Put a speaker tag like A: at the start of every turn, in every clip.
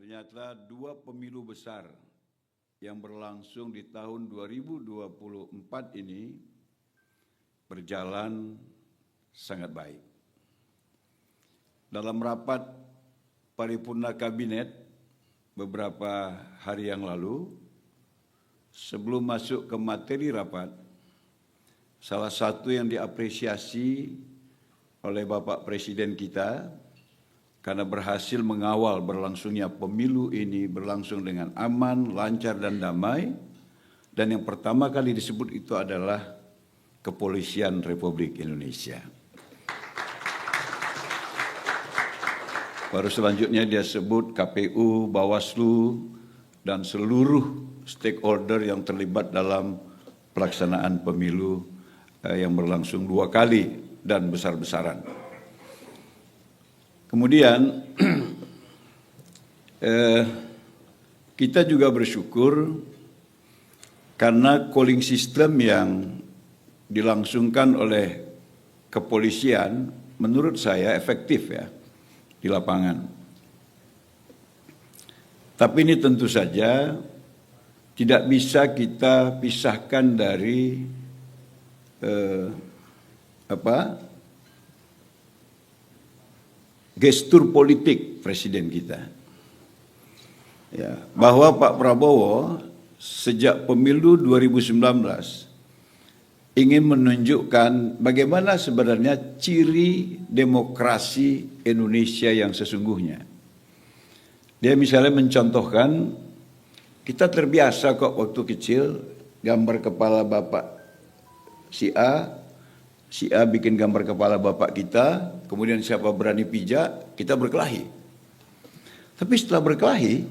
A: Ternyata dua pemilu besar yang berlangsung di tahun 2024 ini berjalan sangat baik. Dalam rapat paripurna kabinet beberapa hari yang lalu, sebelum masuk ke materi rapat, salah satu yang diapresiasi oleh Bapak Presiden kita karena berhasil mengawal berlangsungnya pemilu ini berlangsung dengan aman, lancar, dan damai. Dan yang pertama kali disebut itu adalah Kepolisian Republik Indonesia. Baru selanjutnya dia sebut KPU, Bawaslu, dan seluruh stakeholder yang terlibat dalam pelaksanaan pemilu yang berlangsung 2 kali dan besar-besaran. Kemudian kita juga bersyukur karena calling system yang dilangsungkan oleh kepolisian menurut saya efektif ya di lapangan. Tapi ini tentu saja tidak bisa kita pisahkan dari gestur politik Presiden kita. Ya, bahwa Pak Prabowo sejak pemilu 2019 ingin menunjukkan bagaimana sebenarnya ciri demokrasi Indonesia yang sesungguhnya. Dia misalnya mencontohkan, kita terbiasa kok waktu kecil gambar kepala bapak si A bikin gambar kepala bapak kita, kemudian siapa berani pijak, kita berkelahi. Tapi setelah berkelahi,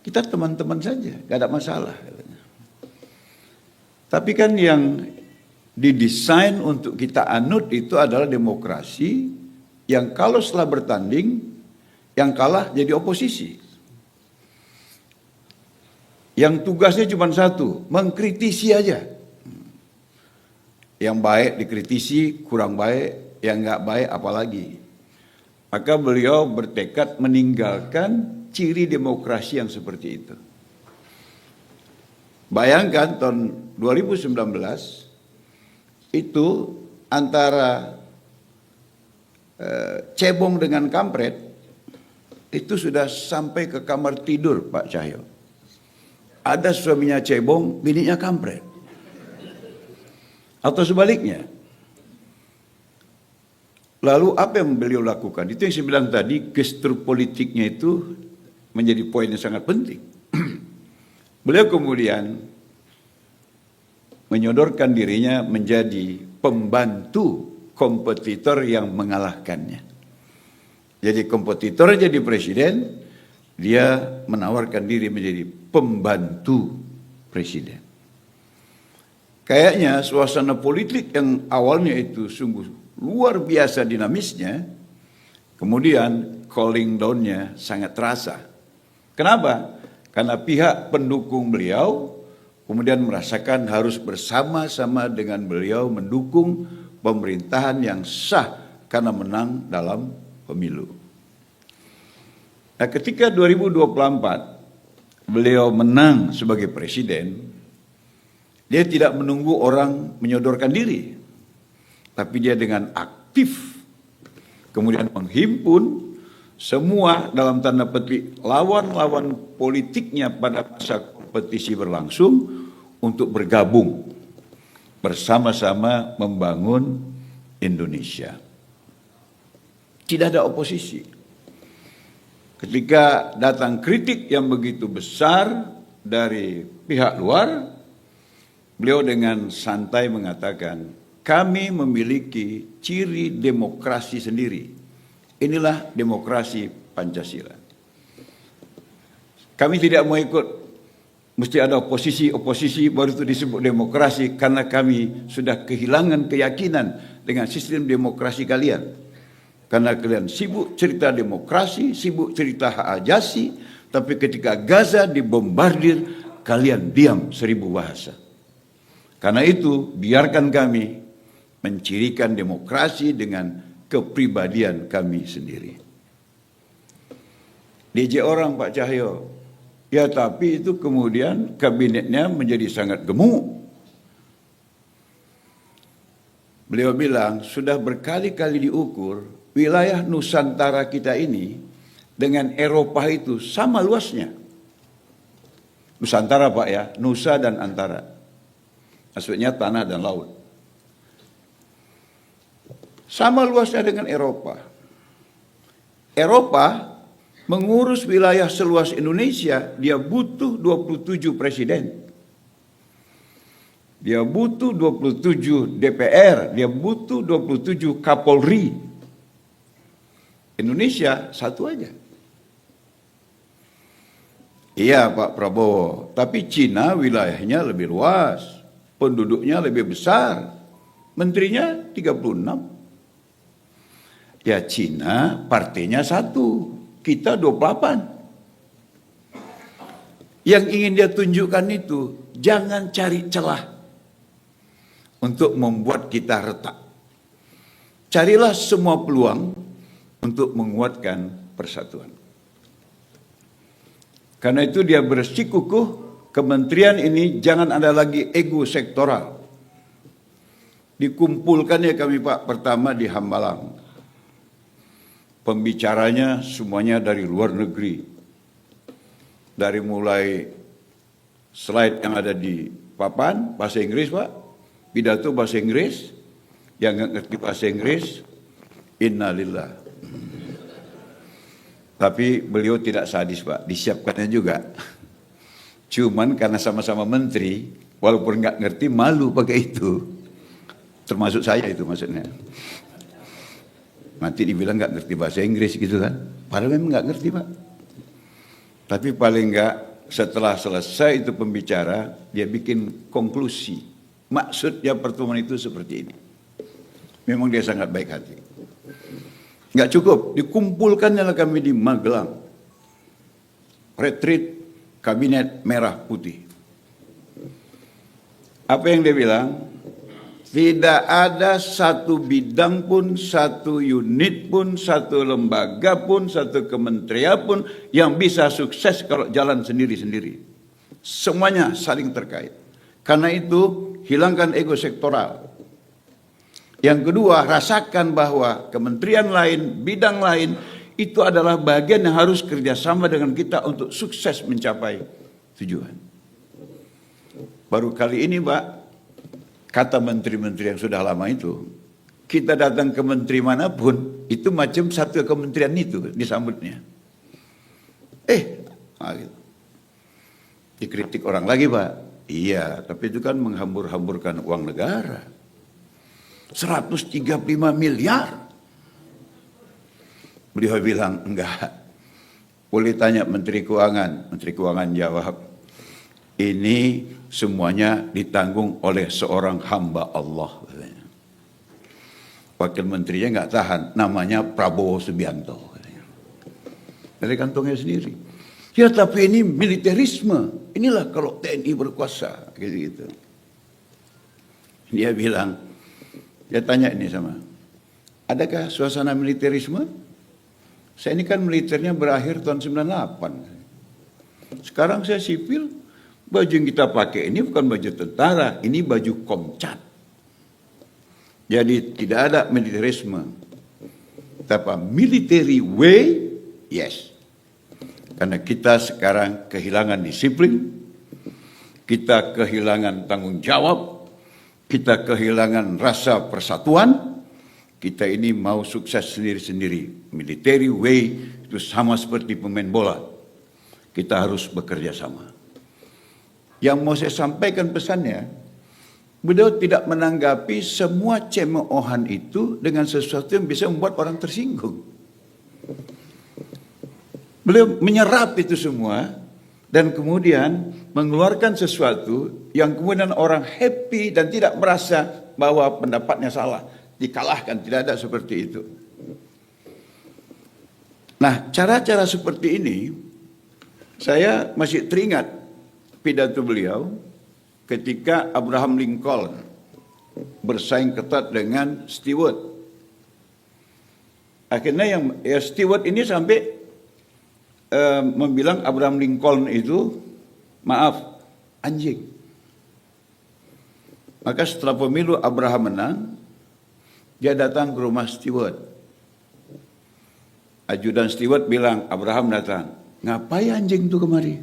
A: kita teman-teman saja, gak ada masalah. Tapi kan yang didesain untuk kita anut itu adalah demokrasi yang kalau setelah bertanding, yang kalah jadi oposisi. Yang tugasnya cuma satu, mengkritisi aja. Yang baik dikritisi, kurang baik, yang nggak baik apalagi. Maka beliau bertekad meninggalkan ciri demokrasi yang seperti itu. Bayangkan tahun 2019 itu antara cebong dengan kampret itu sudah sampai ke kamar tidur Pak Cahyo. Ada suaminya cebong, bininya kampret. Atau sebaliknya. Lalu apa yang beliau lakukan? Itu yang saya bilang tadi, gestur politiknya itu menjadi poin yang sangat penting. Beliau kemudian menyodorkan dirinya menjadi pembantu kompetitor yang mengalahkannya. Jadi kompetitor jadi presiden, dia menawarkan diri menjadi pembantu presiden. Kayaknya suasana politik yang awalnya itu sungguh luar biasa dinamisnya, kemudian calling down-nya sangat terasa. Kenapa? Karena pihak pendukung beliau kemudian merasakan harus bersama-sama dengan beliau mendukung pemerintahan yang sah karena menang dalam pemilu. Nah, ketika 2024 beliau menang sebagai presiden, dia tidak menunggu orang menyodorkan diri, tapi dia dengan aktif kemudian menghimpun semua dalam tanda petik lawan-lawan politiknya pada masa kompetisi berlangsung untuk bergabung bersama-sama membangun Indonesia. Tidak ada oposisi. Ketika datang kritik yang begitu besar dari pihak luar, beliau dengan santai mengatakan, kami memiliki ciri demokrasi sendiri. Inilah demokrasi Pancasila. Kami tidak mau ikut, mesti ada oposisi baru itu disebut demokrasi, karena kami sudah kehilangan keyakinan dengan sistem demokrasi kalian. Karena kalian sibuk cerita demokrasi, sibuk cerita hak ajasi, tapi ketika Gaza dibombardir, kalian diam 1000 bahasa. Karena itu, biarkan kami mencirikan demokrasi dengan kepribadian kami sendiri. DJ orang Pak Cahyo. Ya tapi itu kemudian kabinetnya menjadi sangat gemuk. Beliau bilang sudah berkali-kali diukur wilayah Nusantara kita ini dengan Eropa itu sama luasnya. Nusantara Pak ya, Nusa dan Antara. Maksudnya tanah dan laut. Sama luasnya dengan Eropa. Eropa mengurus wilayah seluas Indonesia, dia butuh 27 presiden. Dia butuh 27 DPR, dia butuh 27 Kapolri. Indonesia satu aja. Iya Pak Prabowo, tapi Cina wilayahnya lebih luas, penduduknya lebih besar, menterinya 36. Ya Cina partainya satu, kita 28. Yang ingin dia tunjukkan itu, jangan cari celah untuk membuat kita retak. Carilah semua peluang untuk menguatkan persatuan. Karena itu dia bersikukuh, kementerian ini jangan ada lagi ego sektoral. Dikumpulkannya kami Pak pertama di Hambalang. Pembicaranya semuanya dari luar negeri. Dari mulai slide yang ada di papan, bahasa Inggris Pak, pidato bahasa Inggris, yang nggak ngerti bahasa Inggris, innalillah. Tapi beliau tidak sadis Pak, disiapkannya juga. Cuman karena sama-sama menteri, walaupun nggak ngerti malu pakai itu. Termasuk saya itu maksudnya. Nanti dibilang nggak ngerti bahasa Inggris gitu kan. Padahal memang nggak ngerti Pak. Tapi paling nggak setelah selesai itu pembicara, dia bikin konklusi. Maksudnya pertemuan itu seperti ini. Memang dia sangat baik hati. Nggak cukup, dikumpulkannya kami di Magelang. Retreat Kabinet Merah Putih. Apa yang dia bilang? Tidak ada satu bidang pun, satu unit pun, satu lembaga pun, satu kementerian pun yang bisa sukses kalau jalan sendiri-sendiri. Semuanya saling terkait. Karena itu, hilangkan ego sektoral. Yang kedua, rasakan bahwa kementerian lain, bidang lain, itu adalah bagian yang harus kerjasama dengan kita untuk sukses mencapai tujuan. Baru kali ini Pak, kata menteri-menteri yang sudah lama itu, kita datang ke menteri manapun, itu macam satu kementerian itu disambutnya. Gitu. Dikritik orang lagi Pak. Iya, tapi itu kan menghambur-hamburkan uang negara. 135 miliar. Beliau bilang, enggak. Boleh tanya Menteri Keuangan. Menteri Keuangan jawab, ini semuanya ditanggung oleh seorang hamba Allah. Wakil menterinya nggak tahan, namanya Prabowo Subianto. Dari kantongnya sendiri. Ya tapi ini militerisme. Inilah kalau TNI berkuasa. Gitu-gitu. Dia bilang, dia tanya ini sama, adakah suasana militerisme? Saya ini kan militernya berakhir tahun 98. Sekarang saya sipil, baju yang kita pakai ini bukan baju tentara, ini baju Komcat. Jadi tidak ada militerisme. Tapi military way, yes. Karena kita sekarang kehilangan disiplin, kita kehilangan tanggung jawab, kita kehilangan rasa persatuan, kita ini mau sukses sendiri-sendiri. Military way itu sama seperti pemain bola. Kita harus bekerja sama. Yang mau saya sampaikan pesannya, beliau tidak menanggapi semua cemoohan itu dengan sesuatu yang bisa membuat orang tersinggung. Beliau menyerap itu semua dan kemudian mengeluarkan sesuatu yang kemudian orang happy dan tidak merasa bahwa pendapatnya salah, dikalahkan, tidak ada seperti itu. Nah, cara-cara seperti ini saya masih teringat pidato beliau ketika Abraham Lincoln bersaing ketat dengan Stewart. Akhirnya yang Stewart ini sampai membilang Abraham Lincoln itu, maaf, anjing. Maka setelah pemilu Abraham menang, dia datang ke rumah Stewart. Ajudan Stewart bilang, Abraham datang, ngapain anjing itu kemari?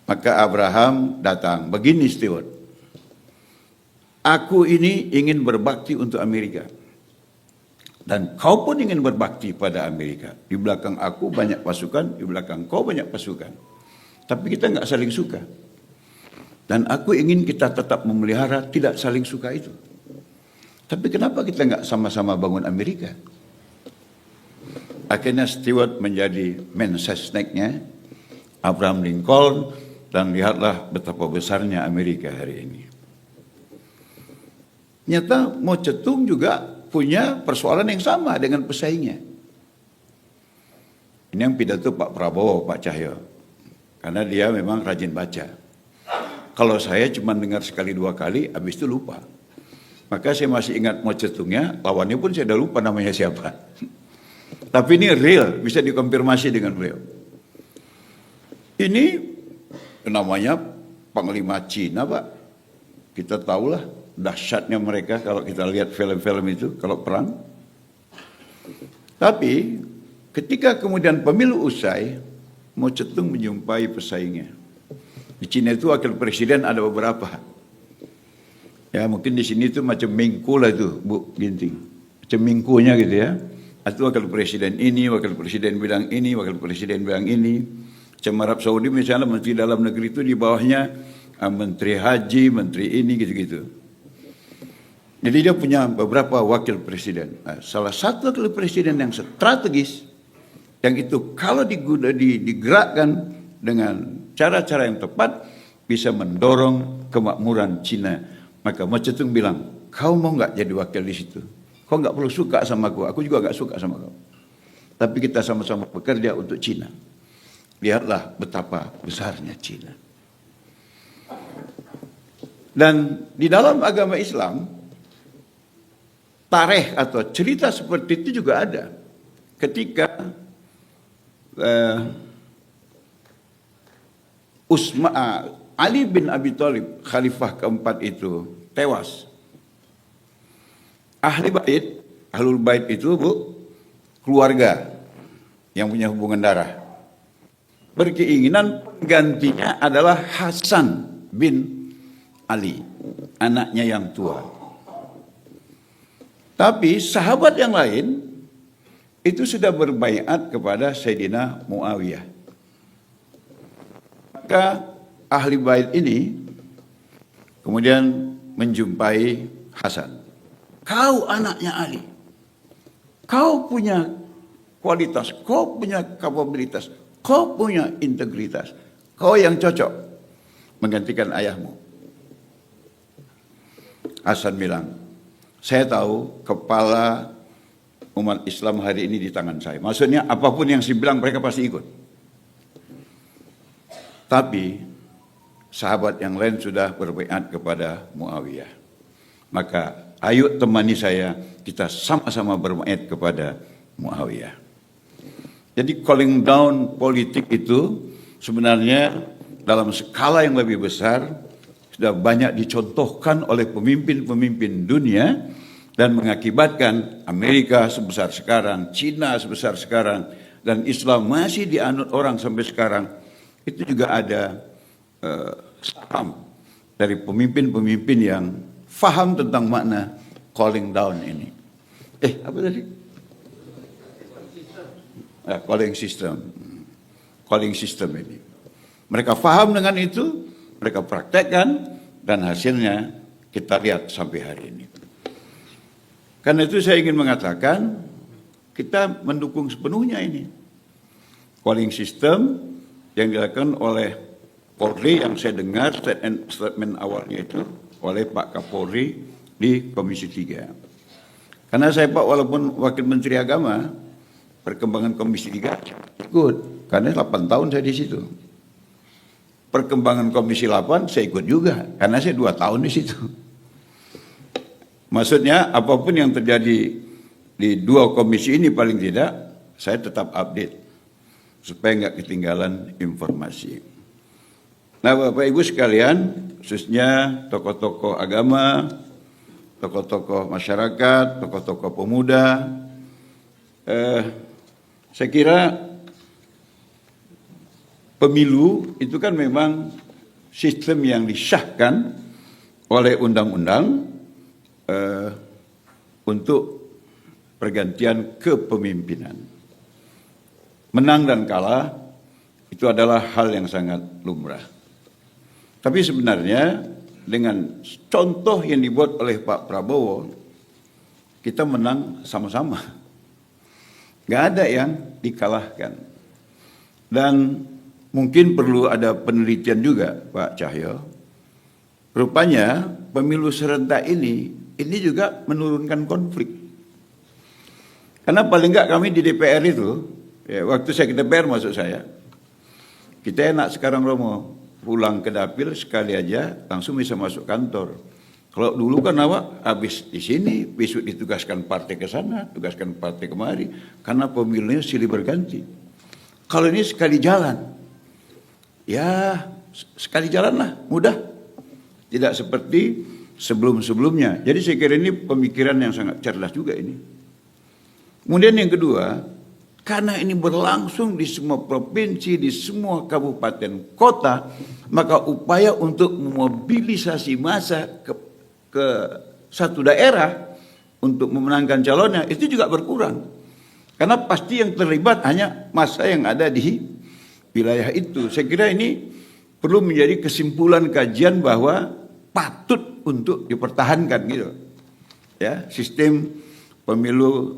A: Maka Abraham datang, begini Stewart, aku ini ingin berbakti untuk Amerika. Dan kau pun ingin berbakti pada Amerika. Di belakang aku banyak pasukan, di belakang kau banyak pasukan. Tapi kita nggak saling suka. Dan aku ingin kita tetap memelihara tidak saling suka itu. Tapi kenapa kita nggak sama-sama bangun Amerika? Akhirnya Stewart menjadi mensesneknya Abraham Lincoln, dan lihatlah betapa besarnya Amerika hari ini. Nyata Mao Zedong juga punya persoalan yang sama dengan pesaingnya. Ini yang pidato Pak Prabowo, Pak Cahyo. Karena dia memang rajin baca. Kalau saya cuma dengar sekali dua kali, habis itu lupa. Maka saya masih ingat Mao Zedongnya, lawannya pun saya udah lupa namanya siapa. Tapi ini real, bisa dikonfirmasi dengan beliau. Ini namanya Panglima Cina, Pak. Kita tahulah dahsyatnya mereka kalau kita lihat film-film itu, kalau perang. Tapi ketika kemudian pemilu usai, Mao Zedong menjumpai pesaingnya. Di Cina itu wakil presiden ada beberapa. Ya mungkin di sini itu macam Mengko lah itu, Bu Ginting. Macam Mengkonya gitu ya. Itu wakil presiden ini, wakil presiden bilang ini, wakil presiden bilang ini. Macam Arab Saudi misalnya menteri dalam negeri itu di bawahnya menteri haji, menteri ini gitu-gitu. Jadi dia punya beberapa wakil presiden. Salah satu wakil presiden yang strategis, yang itu kalau digerakkan dengan cara-cara yang tepat, bisa mendorong kemakmuran Cina. Maka Mao Zedong bilang, kau mau nggak jadi wakil di situ? Kau nggak perlu suka sama aku juga nggak suka sama kau. Tapi kita sama-sama bekerja untuk Cina. Lihatlah betapa besarnya Cina. Dan di dalam agama Islam, tarikh atau cerita seperti itu juga ada. Ketika Ali bin Abi Thalib, khalifah keempat itu tewas. Ahlul Bait itu, Bu, keluarga yang punya hubungan darah. Berkeinginan gantinya adalah Hasan bin Ali, anaknya yang tua. Tapi sahabat yang lain itu sudah berbaiat kepada Sayyidina Muawiyah. Maka ahli bait ini kemudian menjumpai Hasan. Kau anaknya Ali, kau punya kualitas, kau punya kapabilitas, kau punya integritas, kau yang cocok menggantikan ayahmu. Hasan bilang, saya tahu kepala umat Islam hari ini di tangan saya. Maksudnya apapun yang saya bilang mereka pasti ikut. Tapi sahabat yang lain sudah berbaiat kepada Muawiyah. Maka ayo temani saya, kita sama-sama berbaiat kepada Muawiyah. Jadi calling down politik itu sebenarnya dalam skala yang lebih besar sudah banyak dicontohkan oleh pemimpin-pemimpin dunia dan mengakibatkan Amerika sebesar sekarang, Cina sebesar sekarang, dan Islam masih dianut orang sampai sekarang. Itu juga ada saham dari pemimpin-pemimpin yang faham tentang makna calling down ini. Apa tadi? Calling system ini. Mereka faham dengan itu, mereka praktekkan, dan hasilnya kita lihat sampai hari ini. Karena itu saya ingin mengatakan, kita mendukung sepenuhnya ini. Calling system yang dilakukan oleh Polri, yang saya dengar statement awalnya itu oleh Pak Kapolri di Komisi 3. Karena saya Pak walaupun Wakil Menteri Agama, perkembangan Komisi 3 ikut, karena 8 tahun saya di situ. Perkembangan Komisi 8 saya ikut juga, karena saya 2 tahun di situ. Maksudnya apapun yang terjadi di 2 komisi ini paling tidak, saya tetap update supaya nggak ketinggalan informasi. Nah, Bapak Ibu sekalian, khususnya tokoh-tokoh agama, tokoh-tokoh masyarakat, tokoh-tokoh pemuda, saya kira pemilu itu kan memang sistem yang disahkan oleh undang-undang untuk pergantian kepemimpinan. Menang dan kalah itu adalah hal yang sangat lumrah. Tapi sebenarnya dengan contoh yang dibuat oleh Pak Prabowo, kita menang sama-sama. Nggak ada yang dikalahkan. Dan mungkin perlu ada penelitian juga, Pak Cahyo. Rupanya pemilu serentak ini juga menurunkan konflik. Karena paling nggak kami di DPR itu, ya, waktu saya ke DPR maksud saya, kita enak sekarang Romo, pulang ke dapil sekali aja langsung bisa masuk kantor. Kalau dulu kan awak habis di sini, besok ditugaskan partai ke sana, tugaskan partai kemari, karena pemilunya silih berganti. Kalau ini sekali jalan, ya sekali jalan lah, mudah. Tidak seperti sebelum-sebelumnya. Jadi saya kira ini pemikiran yang sangat cerdas juga ini. Kemudian yang kedua, karena ini berlangsung di semua provinsi, di semua kabupaten kota, maka upaya untuk memobilisasi massa ke satu daerah untuk memenangkan calonnya itu juga berkurang. Karena pasti yang terlibat hanya massa yang ada di wilayah itu. Saya kira ini perlu menjadi kesimpulan kajian bahwa patut untuk dipertahankan gitu. Ya, sistem pemilu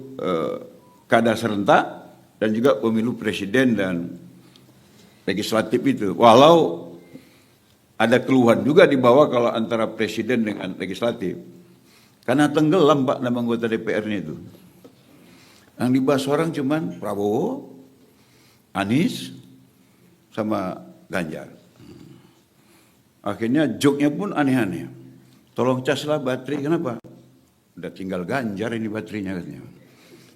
A: kada serentak dan juga pemilu presiden dan legislatif itu. Walau ada keluhan juga di bawah kalau antara presiden dengan legislatif. Karena tenggelam Pak nama anggota DPR-nya itu. Yang dibahas orang cuman Prabowo, Anies, sama Ganjar. Akhirnya joke-nya pun aneh-aneh. Tolong caslah baterai, kenapa? Udah tinggal Ganjar ini baterainya katanya.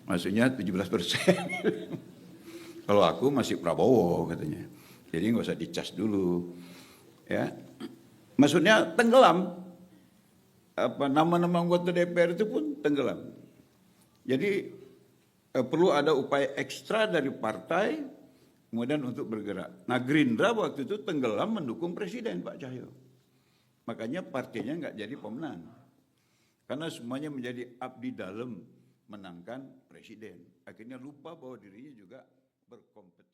A: Maksudnya 17%. Kalau aku masih Prabowo katanya. Jadi nggak usah dicas dulu. Ya. Maksudnya tenggelam. Nama-nama anggota DPR itu pun tenggelam. Jadi perlu ada upaya ekstra dari partai kemudian untuk bergerak. Nah, Gerindra waktu itu tenggelam mendukung presiden Pak Cahyo. Makanya partainya nggak jadi pemenang. Karena semuanya menjadi abdi dalam menangkan presiden. Akhirnya lupa bahwa dirinya juga berkompetisi.